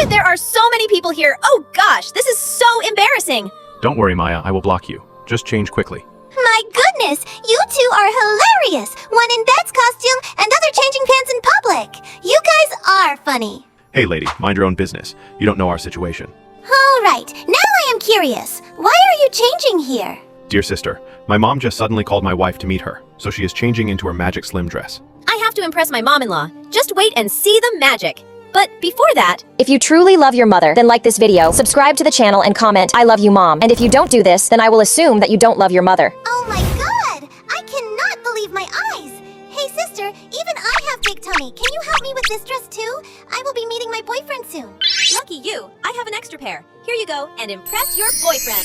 it, there are so many people here. Oh gosh, this is so embarrassing. Don't worry, Maya, I will block you. Just change quickly. My goodness, you two are hilarious. One in Beth's costume and other changing pants in public. You guys are funny. Hey lady, mind your own business. You don't know our situation. All right, now I am curious. Why are you changing here? Dear sister, my mom just suddenly called my wife to meet her, so she is changing into her magic slim dress. I have to impress my mom-in-law. Just wait and see the magic. But before that, If you truly love your mother, then like this video, subscribe to the channel and comment, "I love you, Mom." And if you don't do this, then I will assume that you don't love your mother. Oh my god, I cannot believe my eyes. Hey sister, even I have big tummy. Can you help me with this dress too? I will be meeting my boyfriend soon. lucky you, I have an extra pair. Here you go, and impress your boyfriend.